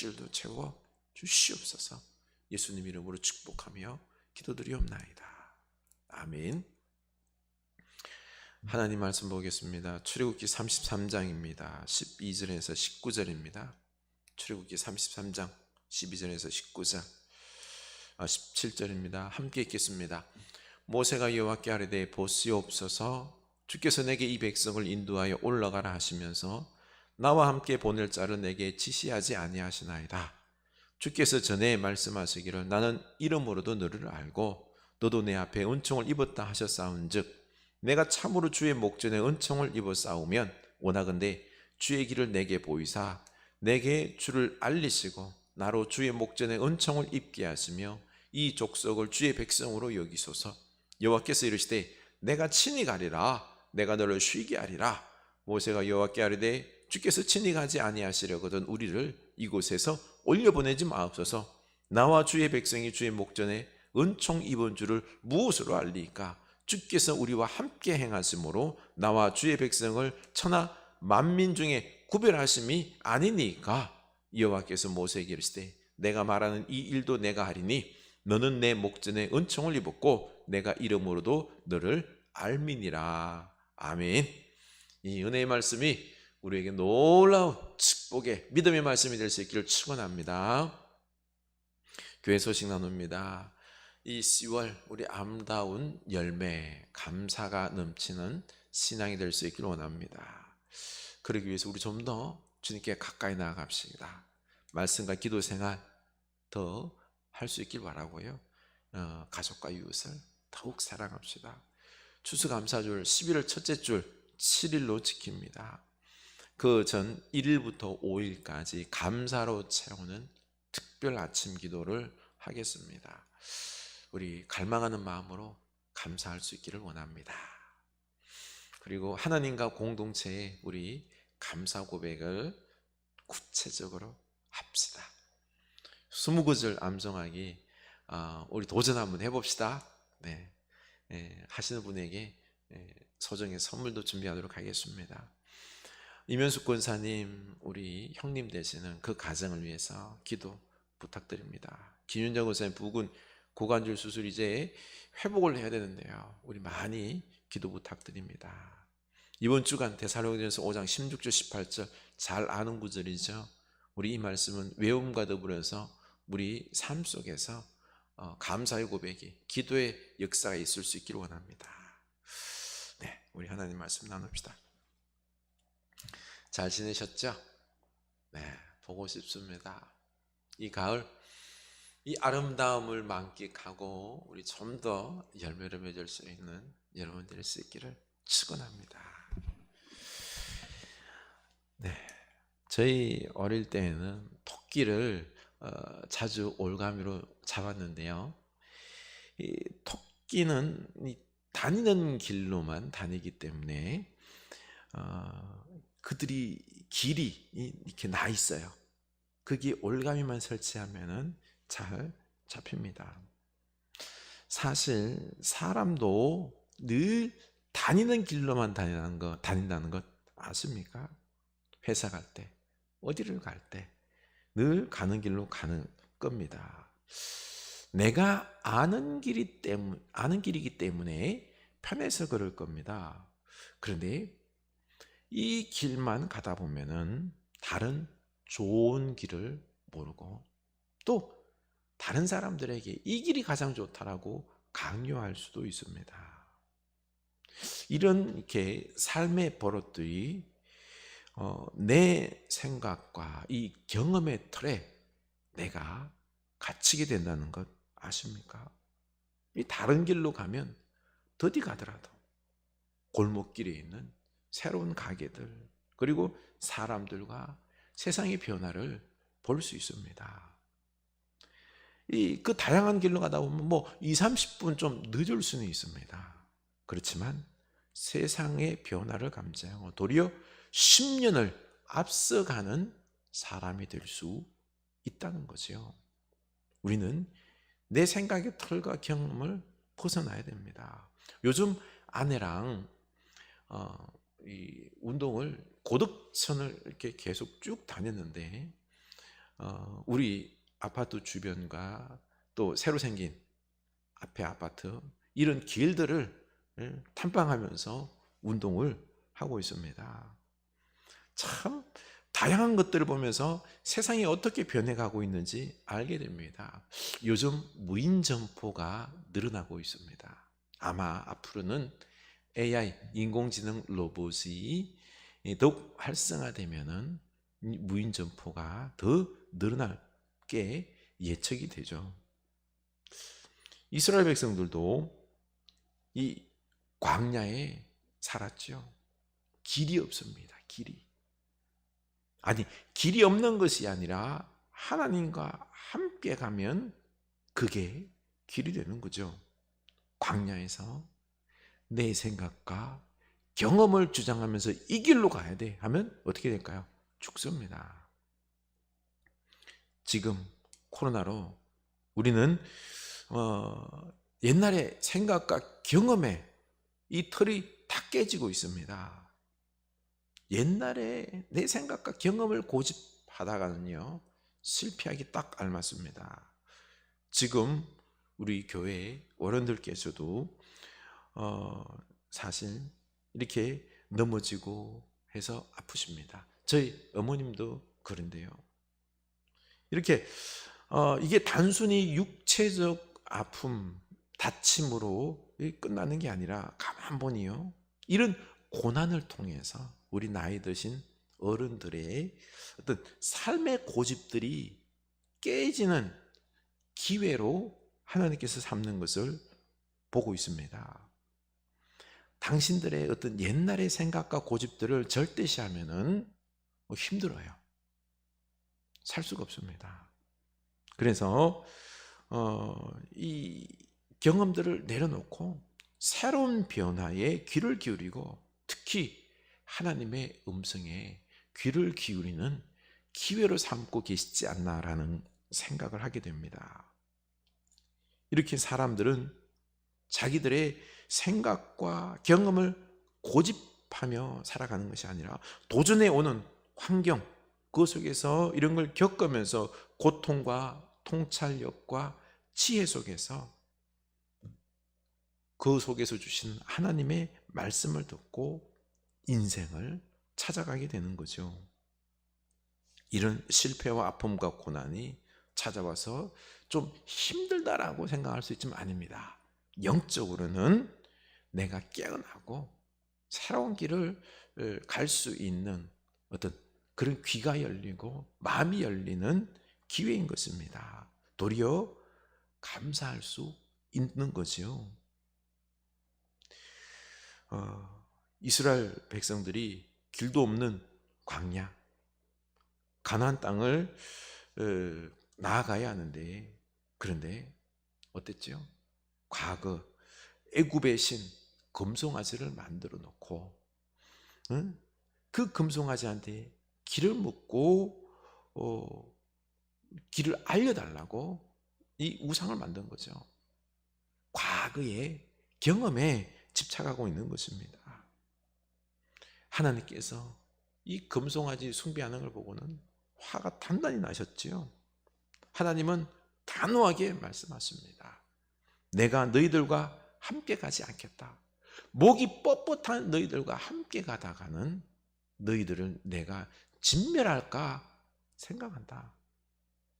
물질도 채워 주시옵소서. 예수님 이름으로 축복하며 기도드리옵나이다. 아멘. 하나님 말씀 보겠습니다. 출애굽기 33장입니다. 12절에서 19절입니다. 출애굽기 33장 12절에서 19절 17절입니다. 함께 읽겠습니다. 모세가 여호와께 아뢰되 보시옵소서, 주께서 내게 이 백성을 인도하여 올라가라 하시면서 나와 함께 보낼 자를 내게 지시하지 아니하시나이다. 주께서 전에 말씀하시기를 나는 이름으로도 너를 알고 너도 내 앞에 은총을 입었다 하셨사온즉 내가 참으로 주의 목전에 은총을 입었사오면 원하건대 주의 길을 내게 보이사 내게 주를 알리시고 나로 주의 목전에 은총을 입게 하시며 이 족속을 주의 백성으로 여기소서. 여호와께서 이르시되 내가 친히 가리라. 내가 너를 쉬게 하리라. 모세가 여호와께 아뢰되 주께서 친히 가지 아니하시려거든 우리를 이곳에서 올려보내지 마옵소서. 나와 주의 백성이 주의 목전에 은총 입은 줄을 무엇으로 알리까? 주께서 우리와 함께 행하심으로 나와 주의 백성을 천하 만민 중에 구별하심이 아니니까. 여호와께서 모세에게 이르시되 내가 말하는 이 일도 내가 하리니 너는 내 목전에 은총을 입었고 내가 이름으로도 너를 알미니라. 아멘. 이 은혜의 말씀이 우리에게 놀라운 축복의 믿음의 말씀이 될 수 있기를 축원합니다. 교회 소식 나눕니다. 이 10월 우리 아름다운 열매, 감사가 넘치는 신앙이 될 수 있기를 원합니다. 그러기 위해서 우리 좀 더 주님께 가까이 나아갑시다. 말씀과 기도 생활 더 할 수 있길 바라고요. 가족과 이웃을 더욱 사랑합시다. 추수감사절 11월 첫째 줄 7일로 지킵니다. 그 전 1일부터 5일까지 감사로 채우는 특별 아침 기도를 하겠습니다. 우리 갈망하는 마음으로 감사할 수 있기를 원합니다. 그리고 하나님과 공동체에 우리 감사 고백을 구체적으로 합시다. 20구절 암송하기 우리 도전 한번 해봅시다. 네, 하시는 분에게 소정의 선물도 준비하도록 하겠습니다. 이면숙 권사님, 우리 형님 되시는 그 가정을 위해서 기도 부탁드립니다. 김윤정 권사님 부근 고관절 수술 이제 회복을 해야 되는데요, 우리 많이 기도 부탁드립니다. 이번 주간 데살로니가전서 5장 16절 18절 잘 아는 구절이죠. 우리 이 말씀은 외움과 더불어서 우리 삶 속에서 감사의 고백이, 기도의 역사가 있을 수 있기를 원합니다. 네, 우리 하나님 말씀 나눕시다. 잘 지내셨죠? 네, 보고 싶습니다. 이 가을 이 아름다움을 만끽하고 우리 좀 더 열매를 맺을 수 있는 여러분 될 수 있기를 축원합니다. 네, 저희 어릴 때에는 토끼를 자주 올가미로 잡았는데요, 이 토끼는 다니는 길로만 다니기 때문에 그들이 길이 이렇게 나 있어요. 거기에 올가미만 설치하면은 잘 잡힙니다. 사실 사람도 늘 다니는 길로만 다닌다는 것 아십니까? 회사 갈 때, 어디를 갈 때 늘 가는 길로 가는 겁니다. 내가 아는 길이기 때문에 편해서 그럴 겁니다. 그런데 이 길만 가다 보면은 다른 좋은 길을 모르고 또 다른 사람들에게 이 길이 가장 좋다라고 강요할 수도 있습니다. 이런 이렇게 삶의 버릇들이 내 생각과 이 경험의 틀에 내가 갇히게 된다는 것 아십니까? 이 다른 길로 가면 더디 가더라도 골목길에 있는 새로운 가게들, 그리고 사람들과 세상의 변화를 볼 수 있습니다. 그 다양한 길로 가다 보면 2, 30분 좀 늦을 수는 있습니다. 그렇지만 세상의 변화를 감지하고 도리어 10년을 앞서가는 사람이 될 수 있다는 거죠. 우리는 내 생각의 틀과 경험을 벗어나야 됩니다. 요즘 아내랑 이 운동을 고덕천을 이렇게 계속 쭉 다녔는데 우리 아파트 주변과 또 새로 생긴 앞에 아파트 이런 길들을 탐방하면서 운동을 하고 있습니다. 참 다양한 것들을 보면서 세상이 어떻게 변해가고 있는지 알게 됩니다. 요즘 무인 점포가 늘어나고 있습니다. 아마 앞으로는 AI, 인공지능 로봇이 더욱 활성화되면은 무인 점포가 더 늘어날 게 예측이 되죠. 이스라엘 백성들도 이 광야에 살았죠. 길이 없습니다. 길이. 아니, 길이 없는 것이 아니라 하나님과 함께 가면 그게 길이 되는 거죠. 광야에서 내 생각과 경험을 주장하면서 이 길로 가야 돼 하면 어떻게 될까요? 죽습니다. 지금 코로나로 우리는 옛날의 생각과 경험에 이 틀이 다 깨지고 있습니다. 옛날에 내 생각과 경험을 고집하다가는요 실패하기 딱 알맞습니다. 지금 우리 교회 어른들께서도 사실 이렇게 넘어지고 해서 아프십니다. 저희 어머님도 그런데요. 이렇게 이게 단순히 육체적 아픔, 다침으로 끝나는 게 아니라 가만 보니요 이런 고난을 통해서 우리 나이 드신 어른들의 어떤 삶의 고집들이 깨지는 기회로 하나님께서 삼는 것을 보고 있습니다. 당신들의 어떤 옛날의 생각과 고집들을 절대시하면은 힘들어요. 살 수가 없습니다. 그래서 이 경험들을 내려놓고 새로운 변화에 귀를 기울이고 특히 하나님의 음성에 귀를 기울이는 기회로 삼고 계시지 않나라는 생각을 하게 됩니다. 이렇게 사람들은 자기들의 생각과 경험을 고집하며 살아가는 것이 아니라 도전해 오는 환경, 그 속에서 이런 걸 겪으면서 고통과 통찰력과 지혜 속에서 그 속에서 주신 하나님의 말씀을 듣고 인생을 찾아가게 되는 거죠. 이런 실패와 아픔과 고난이 찾아와서 좀 힘들다라고 생각할 수 있지만 아닙니다. 영적으로는 내가 깨어나고 새로운 길을 갈 수 있는 어떤 그런 귀가 열리고 마음이 열리는 기회인 것입니다. 도리어 감사할 수 있는 거죠. 이스라엘 백성들이 길도 없는 광야, 가나안 땅을 나아가야 하는데 그런데 어땠죠? 과거 애굽의 신 금송아지를 만들어 놓고 그 금송아지한테 길을 묻고 길을 알려달라고 이 우상을 만든 거죠. 과거의 경험에 집착하고 있는 것입니다. 하나님께서 이 금송아지 숭배하는 걸 보고는 화가 단단히 나셨지요. 하나님은 단호하게 말씀하십니다. 내가 너희들과 함께 가지 않겠다. 목이 뻣뻣한 너희들과 함께 가다가는 너희들을 내가 진멸할까 생각한다.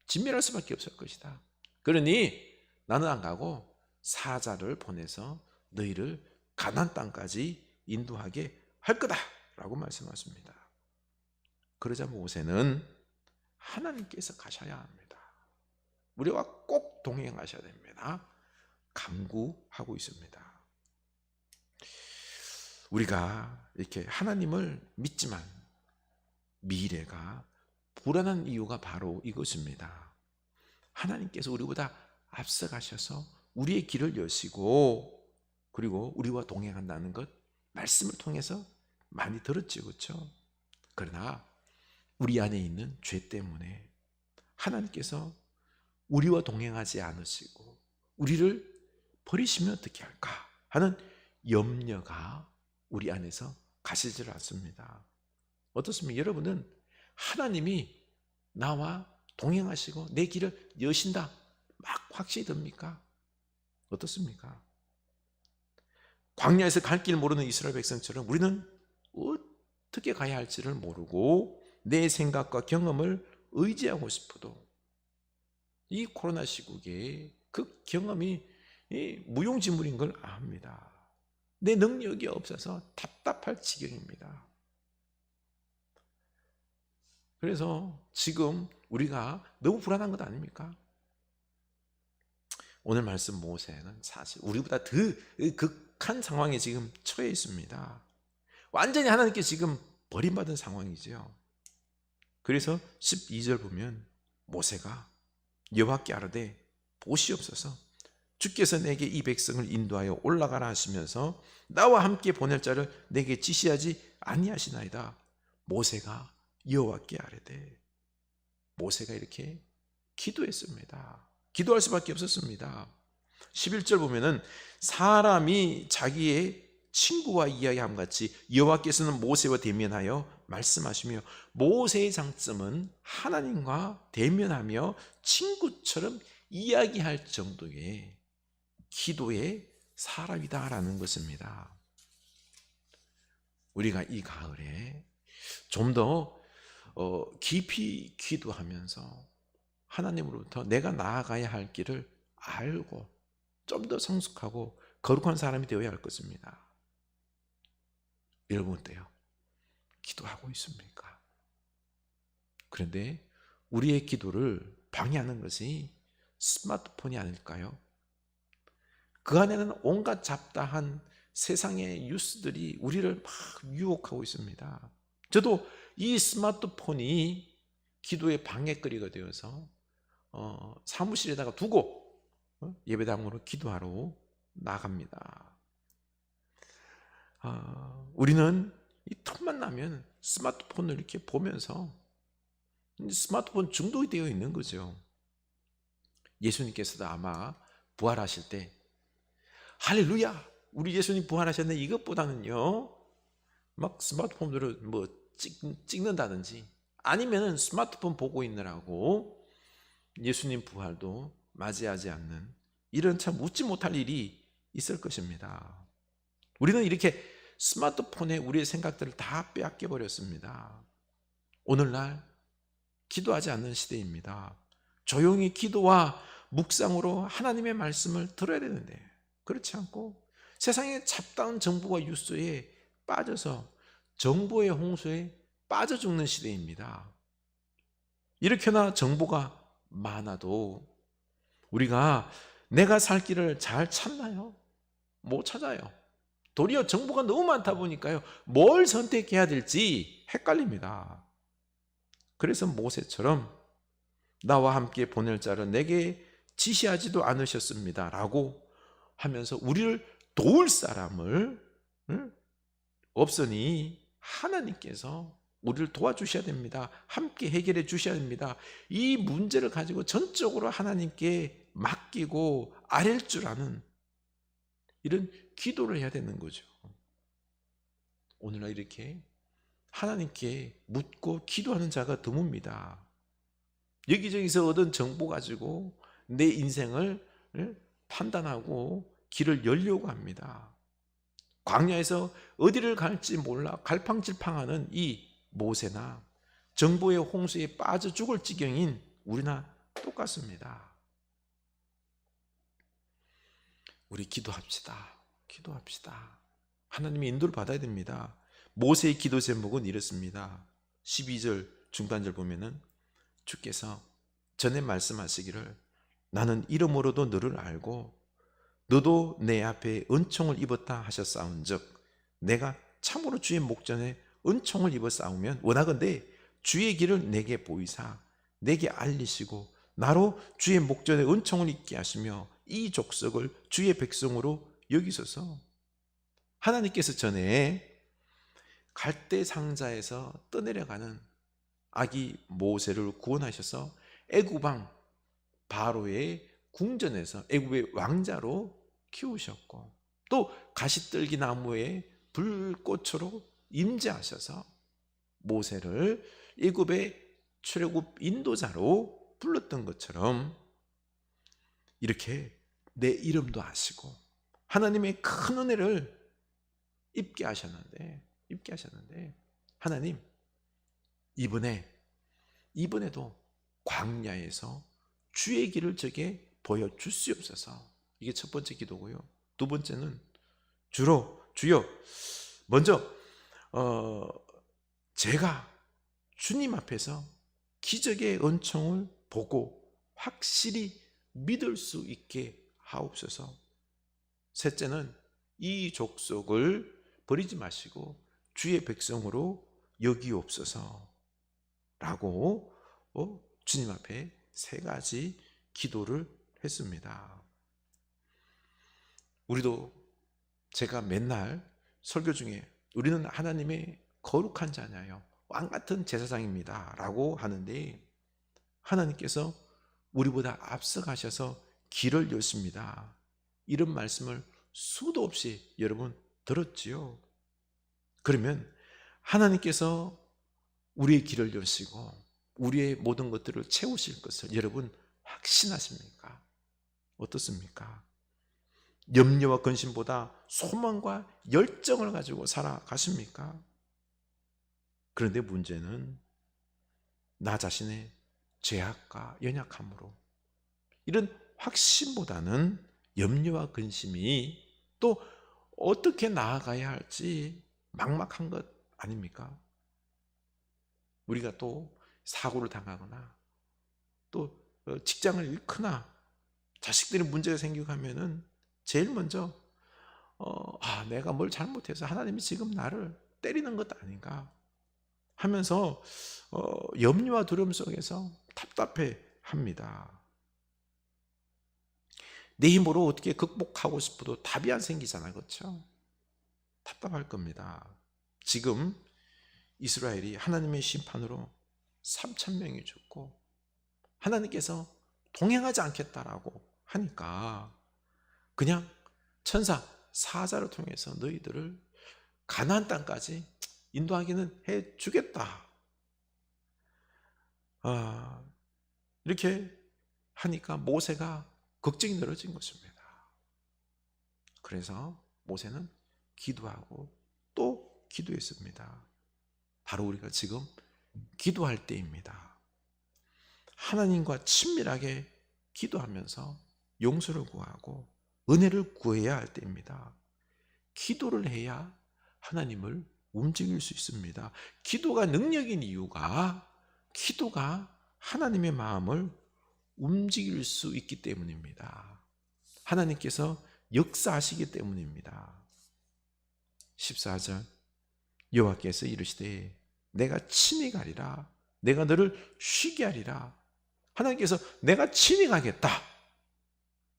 진멸할 수밖에 없을 것이다. 그러니 나는 안 가고 사자를 보내서 너희를 가나안 땅까지 인도하게 할 거다 라고 말씀하십니다. 그러자 모세는 하나님께서 가셔야 합니다. 우리와 꼭 동행하셔야 됩니다. 강구하고 있습니다. 우리가 이렇게 하나님을 믿지만 미래가 불안한 이유가 바로 이것입니다. 하나님께서 우리보다 앞서가셔서 우리의 길을 여시고 그리고 우리와 동행한다는 것 말씀을 통해서 많이 들었죠, 그렇죠? 그러나 우리 안에 있는 죄 때문에 하나님께서 우리와 동행하지 않으시고 우리를 버리시면 어떻게 할까 하는 염려가 우리 안에서 가시질 않습니다. 어떻습니까? 여러분은 하나님이 나와 동행하시고 내 길을 여신다 막 확신이 듭니까? 어떻습니까? 광야에서 갈 길 모르는 이스라엘 백성처럼 우리는 어떻게 가야 할지를 모르고 내 생각과 경험을 의지하고 싶어도 이 코로나 시국에 그 경험이 무용지물인 걸 압니다. 내 능력이 없어서 답답할 지경입니다. 그래서 지금 우리가 너무 불안한 것 아닙니까? 오늘 말씀 모세는 사실 우리보다 더 극한 상황에 지금 처해 있습니다. 완전히 하나님께 지금 버림받은 상황이죠. 그래서 12절 보면 모세가 여호와께 아뢰되 보시옵소서 주께서 내게 이 백성을 인도하여 올라가라 하시면서 나와 함께 보낼 자를 내게 지시하지 아니하시나이다. 모세가 여호와께 아뢰되 모세가 이렇게 기도했습니다. 기도할 수밖에 없었습니다. 11절 보면은 사람이 자기의 친구와 이야기함 같이 여호와께서는 모세와 대면하여 말씀하시며 모세의 장점은 하나님과 대면하며 친구처럼 이야기할 정도의 기도의 사람이다라는 것입니다. 우리가 이 가을에 좀 더 깊이 기도하면서 하나님으로부터 내가 나아가야 할 길을 알고 좀 더 성숙하고 거룩한 사람이 되어야 할 것입니다. 여러분 어때요? 기도하고 있습니까? 그런데 우리의 기도를 방해하는 것이 스마트폰이 아닐까요? 그 안에는 온갖 잡다한 세상의 뉴스들이 우리를 막 유혹하고 있습니다. 저도 이 스마트폰이 기도의 방해거리가 되어서 사무실에다가 두고 예배당으로 기도하러 나갑니다. 우리는 이 틈만 나면 스마트폰을 이렇게 보면서 스마트폰 중독이 되어 있는 거죠. 예수님께서도 아마 부활하실 때 할렐루야 우리 예수님 부활하셨네 이것보다는요 막 스마트폰으로 뭐 찍는다든지 아니면은 스마트폰 보고 있느라고 예수님 부활도 맞이하지 않는 이런 참 웃지 못할 일이 있을 것입니다. 우리는 이렇게 스마트폰에 우리의 생각들을 다 빼앗겨 버렸습니다. 오늘날 기도하지 않는 시대입니다. 조용히 기도와 묵상으로 하나님의 말씀을 들어야 되는데 그렇지 않고 세상의 잡다운 정보와 뉴스에 빠져서 정보의 홍수에 빠져 죽는 시대입니다. 이렇게나 정보가 많아도 우리가 내가 살 길을 잘 찾나요? 못 찾아요. 도리어 정보가 너무 많다 보니까요 뭘 선택해야 될지 헷갈립니다. 그래서 모세처럼 나와 함께 보낼 자를 내게 지시하지도 않으셨습니다 라고 하면서 우리를 도울 사람을 없으니 하나님께서 우리를 도와주셔야 됩니다. 함께 해결해 주셔야 됩니다. 이 문제를 가지고 전적으로 하나님께 맡기고 아랠 줄 아는 이런 기도를 해야 되는 거죠. 오늘날 이렇게 하나님께 묻고 기도하는 자가 드뭅니다. 여기저기서 얻은 정보 가지고 내 인생을 판단하고 길을 열려고 합니다. 광야에서 어디를 갈지 몰라 갈팡질팡하는 이 모세나 정보의 홍수에 빠져 죽을 지경인 우리나 똑같습니다. 우리 기도합시다. 기도합시다. 하나님의 인도를 받아야 됩니다. 모세의 기도 제목은 이렇습니다. 12절 중간절 보면은 주께서 전에 말씀하시기를 나는 이름으로도 너를 알고 너도 내 앞에 은총을 입었다 하셨사온즉 내가 참으로 주의 목전에 은총을 입어 싸우면 원하건대 주의 길을 내게 보이사 내게 알리시고 나로 주의 목전에 은총을 입게 하시며 이 족속을 주의 백성으로 여기소서. 하나님께서 전에 갈대 상자에서 떠내려가는 아기 모세를 구원하셔서 애굽 왕 바로의 궁전에서 애굽의 왕자로 키우셨고 또 가시떨기 나무에 불꽃으로 임재하셔서 모세를 애굽의 출애굽 인도자로 불렀던 것처럼 이렇게 내 이름도 아시고 하나님의 큰 은혜를 입게 하셨는데 하나님 이번에도 광야에서 주의 길을 저게 보여주시옵소서. 이게 첫 번째 기도고요. 두 번째는 주여 먼저 제가 주님 앞에서 기적의 은총을 보고 확실히 믿을 수 있게 하옵소서. 셋째는 이 족속을 버리지 마시고 주의 백성으로 여기옵소서 라고 주님 앞에 세 가지 기도를 했습니다. 우리도 제가 맨날 설교 중에 우리는 하나님의 거룩한 자녀요, 왕같은 제사장입니다 라고 하는데 하나님께서 우리보다 앞서가셔서 길을 여십니다. 이런 말씀을 수도 없이 여러분 들었지요. 그러면 하나님께서 우리의 길을 여시고 우리의 모든 것들을 채우실 것을 여러분 확신하십니까? 어떻습니까? 염려와 근심보다 소망과 열정을 가지고 살아가십니까? 그런데 문제는 나 자신의 죄악과 연약함으로 이런 확신보다는 염려와 근심이 또 어떻게 나아가야 할지 막막한 것 아닙니까? 우리가 또 사고를 당하거나 또 직장을 잃거나 자식들이 문제가 생기고 하면은 제일 먼저 내가 뭘 잘못해서 하나님이 지금 나를 때리는 것 아닌가 하면서 염려와 두려움 속에서 답답해 합니다. 내 힘으로 어떻게 극복하고 싶어도 답이 안 생기잖아요. 그렇죠? 답답할 겁니다. 지금 이스라엘이 하나님의 심판으로 3,000명이 죽고 하나님께서 동행하지 않겠다라고 하니까 그냥 천사 사자를 통해서 너희들을 가나안 땅까지 인도하기는 해주겠다. 이렇게 하니까 모세가 걱정이 늘어진 것입니다. 그래서 모세는 기도하고 또 기도했습니다. 바로 우리가 지금 기도할 때입니다. 하나님과 친밀하게 기도하면서 용서를 구하고 은혜를 구해야 할 때입니다. 기도를 해야 하나님을 움직일 수 있습니다. 기도가 능력인 이유가 기도가 하나님의 마음을 움직일 수 있기 때문입니다. 하나님께서 역사하시기 때문입니다. 14절 여호와께서 이르시되 내가 친히 가리라. 내가 너를 쉬게 하리라. 하나님께서 내가 친히 가겠다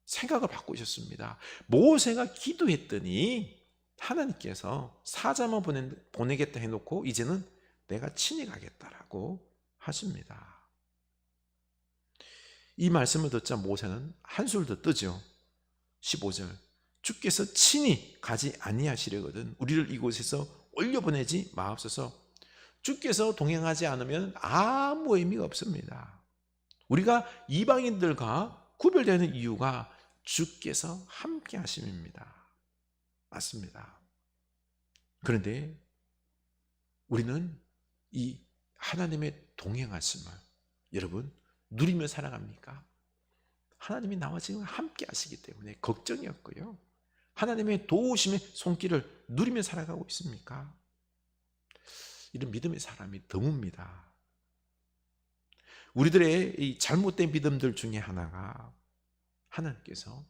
생각을 바꾸셨습니다. 모세가 기도했더니 하나님께서 사자만 보내겠다 해놓고 이제는 내가 친히 가겠다라고 하십니다. 이 말씀을 듣자 모세는 한술 더 뜨죠. 15절 주께서 친히 가지 아니하시려거든 우리를 이곳에서 올려보내지 마옵소서. 주께서 동행하지 않으면 아무 의미가 없습니다. 우리가 이방인들과 구별되는 이유가 주께서 함께 하심입니다. 맞습니다. 그런데 우리는 이 하나님의 동행하심을 여러분 누리며 살아갑니까? 하나님이 나와 지금 함께 하시기 때문에 걱정이 없고요. 하나님의 도우심의 손길을 누리며 살아가고 있습니까? 이런 믿음의 사람이 드뭅니다. 우리들의 이 잘못된 믿음들 중에 하나가 하나님께서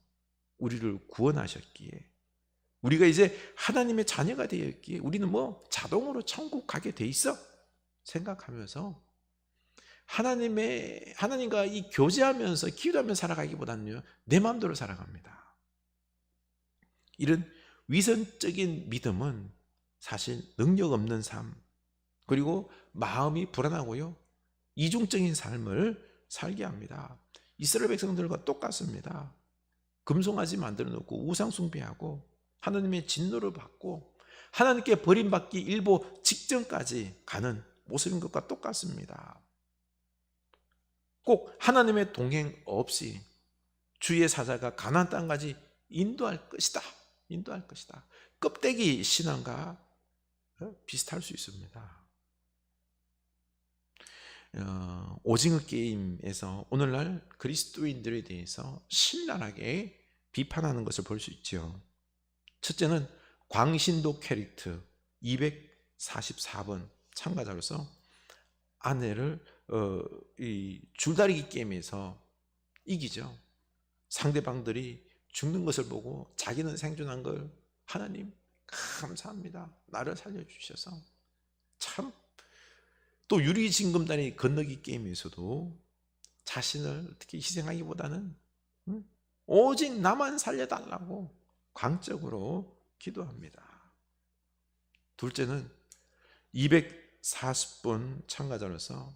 우리를 구원하셨기에 우리가 이제 하나님의 자녀가 되었기에 우리는 뭐 자동으로 천국 가게 돼 있어 생각하면서 하나님과 이 교제하면서 기도하면서 살아가기보다는요 내 마음대로 살아갑니다. 이런 위선적인 믿음은 사실 능력 없는 삶 그리고 마음이 불안하고요 이중적인 삶을 살게 합니다. 이스라엘 백성들과 똑같습니다. 금송아지 만들어 놓고 우상 숭배하고 하나님의 진노를 받고 하나님께 버림받기 일보 직전까지 가는 모습인 것과 똑같습니다. 꼭 하나님의 동행 없이 주의 사자가 가나안 땅까지 인도할 것이다. 인도할 것이다. 껍데기 신앙과 비슷할 수 있습니다. 오징어 게임에서 오늘날 그리스도인들에 대해서 신랄하게 비판하는 것을 볼 수 있죠. 첫째는 광신도 캐릭터 244번 참가자로서 아내를 이 줄다리기 게임에서 이기죠. 상대방들이 죽는 것을 보고 자기는 생존한 걸 하나님 감사합니다. 나를 살려주셔서 참. 또 유리징금다리 건너기 게임에서도 자신을 어떻게 희생하기보다는 오직 나만 살려달라고 광적으로 기도합니다. 둘째는 240번 참가자로서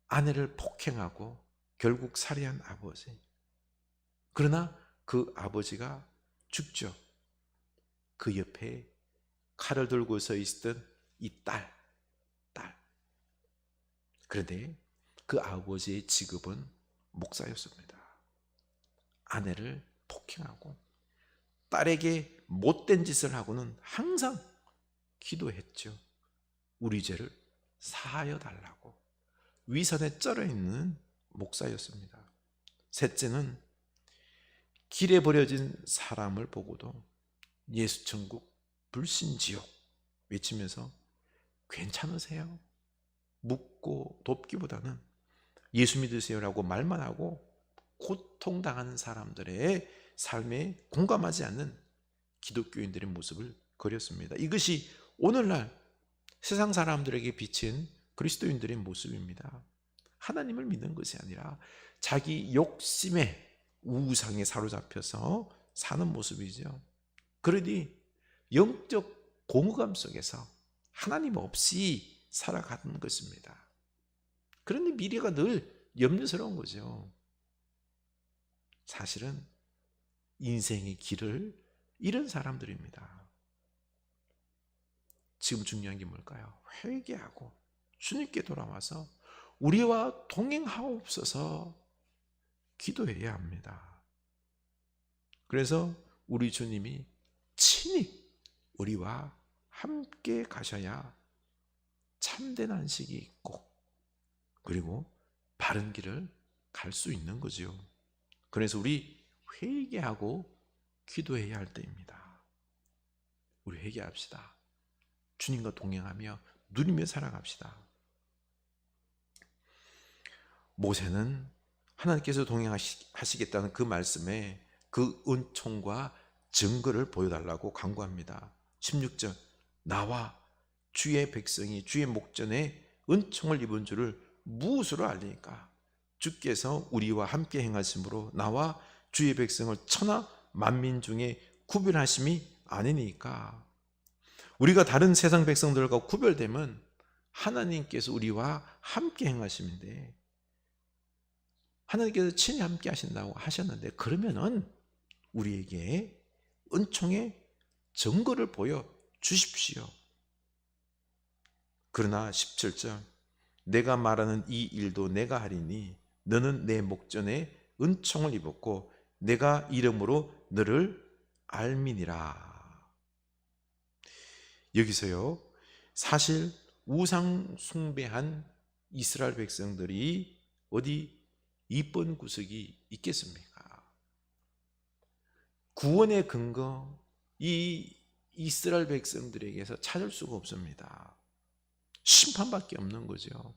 아내를 폭행하고 결국 살해한 아버지. 그러나 그 아버지가 죽죠. 그 옆에 칼을 들고 서 있었던 이 딸. 그런데 그 아버지의 직업은 목사였습니다. 아내를 폭행하고 딸에게 못된 짓을 하고는 항상 기도했죠. 우리 죄를 사하여 달라고 위선에 쩔어 있는 목사였습니다. 셋째는 길에 버려진 사람을 보고도 예수 천국 불신지옥 외치면서 괜찮으세요? 묻고 돕기보다는 예수 믿으세요라고 말만 하고 고통당하는 사람들의 삶에 공감하지 않는 기독교인들의 모습을 그렸습니다. 이것이 오늘날 세상 사람들에게 비친 그리스도인들의 모습입니다. 하나님을 믿는 것이 아니라 자기 욕심에 우상에 사로잡혀서 사는 모습이죠. 그러니 영적 공허감 속에서 하나님 없이 살아가는 것입니다. 그런데 미래가 늘 염려스러운 거죠. 사실은 인생의 길을 잃은 사람들입니다. 지금 중요한 게 뭘까요? 회개하고 주님께 돌아와서 우리와 동행하옵소서 기도해야 합니다. 그래서 우리 주님이 친히 우리와 함께 가셔야 참된 안식이 있고 그리고 바른 길을 갈 수 있는 거죠. 그래서 우리 회개하고 기도해야 할 때입니다. 우리 회개합시다. 주님과 동행하며 누리며 살아갑시다. 모세는 하나님께서 동행하시겠다는 그 말씀에 그 은총과 증거를 보여달라고 간구합니다. 16절 나와 주의 백성이 주의 목전에 은총을 입은 줄을 무엇으로 알리니까 주께서 우리와 함께 행하심으로 나와 주의 백성을 천하 만민 중에 구별하심이 아니니까. 우리가 다른 세상 백성들과 구별되면 하나님께서 우리와 함께 행하심인데 하나님께서 친히 함께 하신다고 하셨는데 그러면은 우리에게 은총의 증거를 보여 주십시오. 그러나 17절 내가 말하는 이 일도 내가 하리니 너는 내 목전에 은총을 입었고 내가 이름으로 너를 알미니라. 여기서요 사실 우상 숭배한 이스라엘 백성들이 어디 이쁜 구석이 있겠습니까? 구원의 근거 이 이스라엘 백성들에게서 찾을 수가 없습니다. 심판밖에 없는 거죠.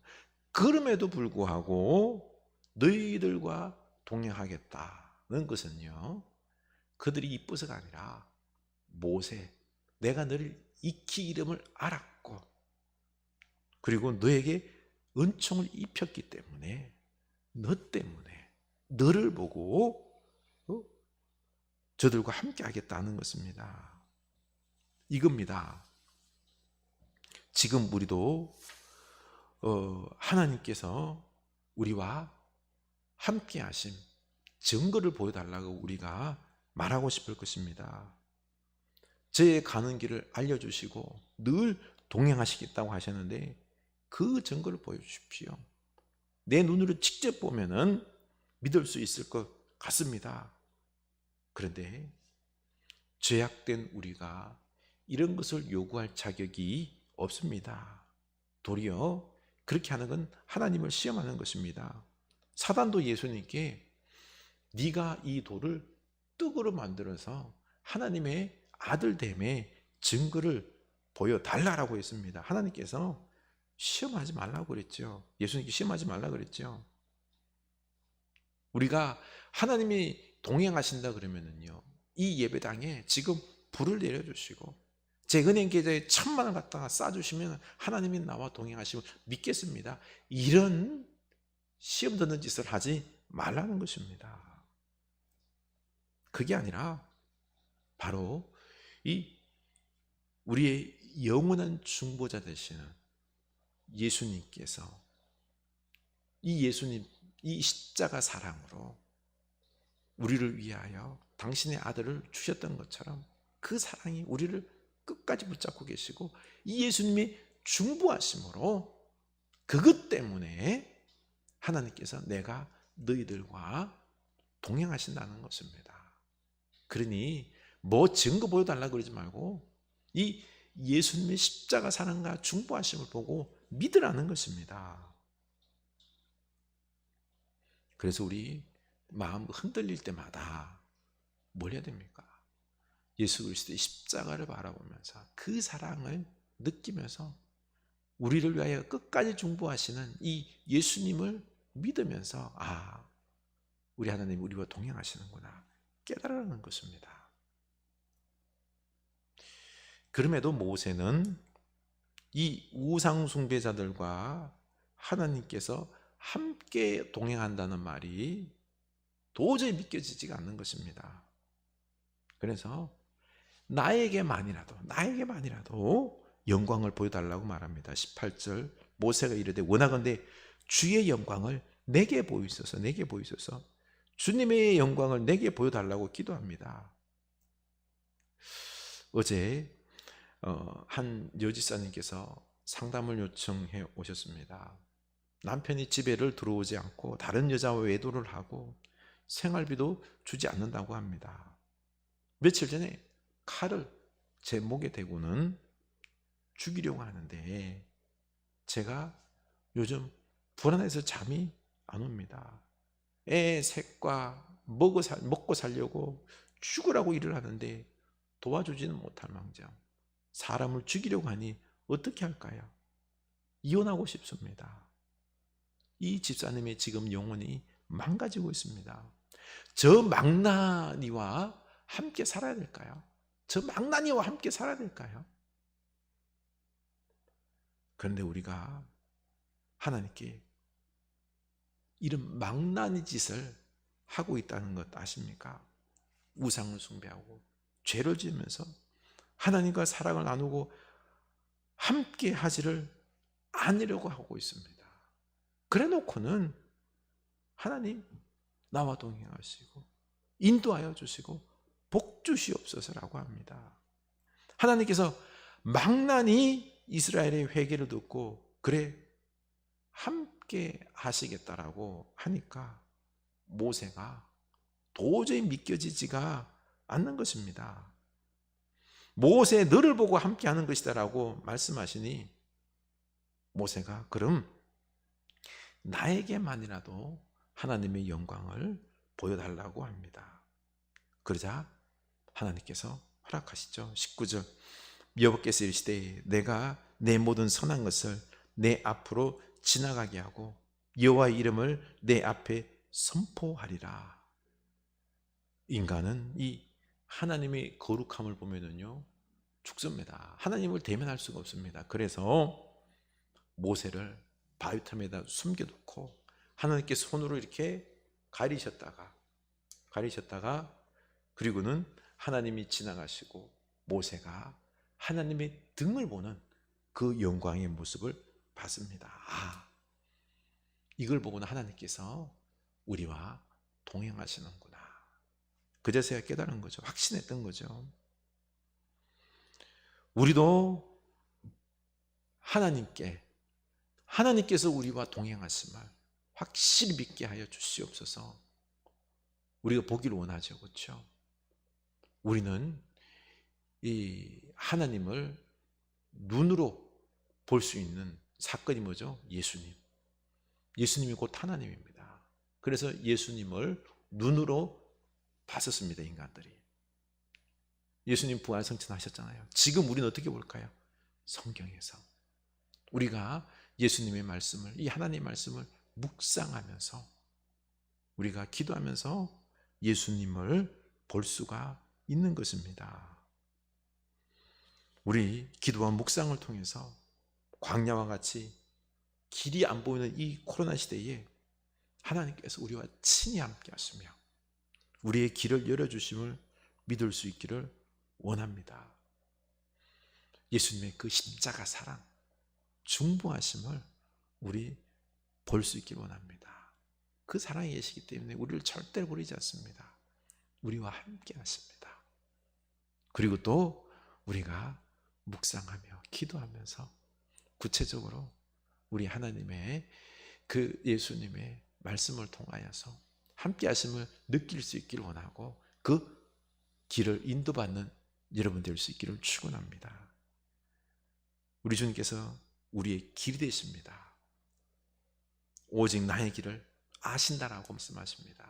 그럼에도 불구하고 너희들과 동행하겠다는 것은요 그들이 이뻐서가 아니라 모세 내가 너를 익히 이름을 알았고 그리고 너에게 은총을 입혔기 때문에 너 때문에 너를 보고 저들과 함께 하겠다는 것입니다. 이겁니다. 지금 우리도 하나님께서 우리와 함께 하심 증거를 보여달라고 우리가 말하고 싶을 것입니다. 저의 가는 길을 알려주시고 늘 동행하시겠다고 하셨는데 그 증거를 보여주십시오. 내 눈으로 직접 보면은 믿을 수 있을 것 같습니다. 그런데 죄악된 우리가 이런 것을 요구할 자격이 없습니다. 도리어 그렇게 하는 건 하나님을 시험하는 것입니다. 사단도 예수님께 네가 이 돌을 떡으로 만들어서 하나님의 아들됨의 증거를 보여달라고 했습니다. 하나님께서 시험하지 말라고 그랬죠. 예수님께 시험하지 말라고 그랬죠. 우리가 하나님이 동행하신다 그러면은요, 이 예배당에 지금 불을 내려주시고 제 은행 계좌에 1,000만 원 갖다가 쏴주시면 하나님이 나와 동행하시고 믿겠습니다. 이런 시험 듣는 짓을 하지 말라는 것입니다. 그게 아니라 바로 이 우리의 영원한 중보자 되시는 예수님께서 이 예수님, 이 십자가 사랑으로 우리를 위하여 당신의 아들을 주셨던 것처럼 그 사랑이 우리를 끝까지 붙잡고 계시고 이 예수님이 중보하심으로 그것 때문에 하나님께서 내가 너희들과 동행하신다는 것입니다. 그러니 뭐 증거 보여달라고 그러지 말고 이 예수님의 십자가 사랑과 중보하심을 보고 믿으라는 것입니다. 그래서 우리 마음 흔들릴 때마다 뭘 해야 됩니까? 예수 그리스도의 십자가를 바라보면서 그 사랑을 느끼면서 우리를 위하여 끝까지 중보하시는 이 예수님을 믿으면서 우리 하나님 우리와 동행하시는구나 깨달으라는 것입니다. 그럼에도 모세는 이 우상 숭배자들과 하나님께서 함께 동행한다는 말이 도저히 믿겨지지가 않는 것입니다. 그래서 나에게만이라도 영광을 보여달라고 말합니다. 18절 모세가 이르되 원하건대 주의 영광을 내게 보이소서 주님의 영광을 내게 보여달라고 기도합니다. 어제 한 여지사님께서 상담을 요청해 오셨습니다. 남편이 집에를 들어오지 않고 다른 여자와 외도를 하고 생활비도 주지 않는다고 합니다. 며칠 전에 칼을 제 목에 대고는 죽이려고 하는데 제가 요즘 불안해서 잠이 안 옵니다. 애 셋과 먹고 살려고 죽으라고 일을 하는데 도와주지는 못할 망정 사람을 죽이려고 하니 어떻게 할까요? 이혼하고 싶습니다. 이 집사님의 지금 영혼이 망가지고 있습니다. 저 망나니와 함께 살아야 될까요? 그런데 우리가 하나님께 이런 망나니 짓을 하고 있다는 것 아십니까? 우상을 숭배하고 죄를 지으면서 하나님과 사랑을 나누고 함께 하지를 않으려고 하고 있습니다. 그래 놓고는 하나님 나와 동행하시고 인도하여 주시고 복 주시옵소서라고 합니다. 하나님께서 망나니 이스라엘의 회개를 듣고 그래 함께 하시겠다라고 하니까 모세가 도저히 믿겨지지가 않는 것입니다. 모세 너를 보고 함께 하는 것이다라고 말씀하시니 모세가 그럼 나에게만이라도 하나님의 영광을 보여달라고 합니다. 그러자 하나님께서 허락하시죠. 19절 여호와께서 이르시되 내가 내 모든 선한 것을 내 앞으로 지나가게 하고 여호와의 이름을 내 앞에 선포하리라. 인간은 이 하나님의 거룩함을 보면은요 죽습니다. 하나님을 대면할 수가 없습니다. 그래서 모세를 바위틈에다 숨겨놓고 하나님께 손으로 이렇게 가리셨다가 그리고는 하나님이 지나가시고 모세가 하나님의 등을 보는 그 영광의 모습을 봤습니다. 이걸 보고는 하나님께서 우리와 동행하시는구나. 그제서야 깨달은 거죠. 확신했던 거죠. 우리도 하나님께서 우리와 동행하심을 확실히 믿게 하여 주시옵소서. 우리가 보기를 원하죠. 그렇죠? 우리는 이 하나님을 눈으로 볼 수 있는 사건이 뭐죠? 예수님. 예수님이 곧 하나님입니다. 그래서 예수님을 눈으로 봤었습니다, 인간들이. 예수님 부활 승천하셨잖아요. 지금 우리는 어떻게 볼까요? 성경에서. 우리가 예수님의 말씀을, 이 하나님의 말씀을 묵상하면서 우리가 기도하면서 예수님을 볼 수가 있는 것입니다. 우리 기도와 묵상을 통해서 광야와 같이 길이 안 보이는 이 코로나 시대에 하나님께서 우리와 친히 함께 하시며 우리의 길을 열어주심을 믿을 수 있기를 원합니다. 예수님의 그 십자가 사랑, 중보하심을 우리 볼 수 있기를 원합니다. 그 사랑이 계시기 때문에 우리를 절대로 버리지 않습니다. 우리와 함께 하십니다. 그리고 또 우리가 묵상하며 기도하면서 구체적으로 우리 하나님의 그 예수님의 말씀을 통하여서 함께 하심을 느낄 수 있기를 원하고 그 길을 인도받는 여러분 될 수 있기를 축원합니다. 우리 주님께서 우리의 길이 되십니다. 오직 나의 길을 아신다라고 말씀하십니다.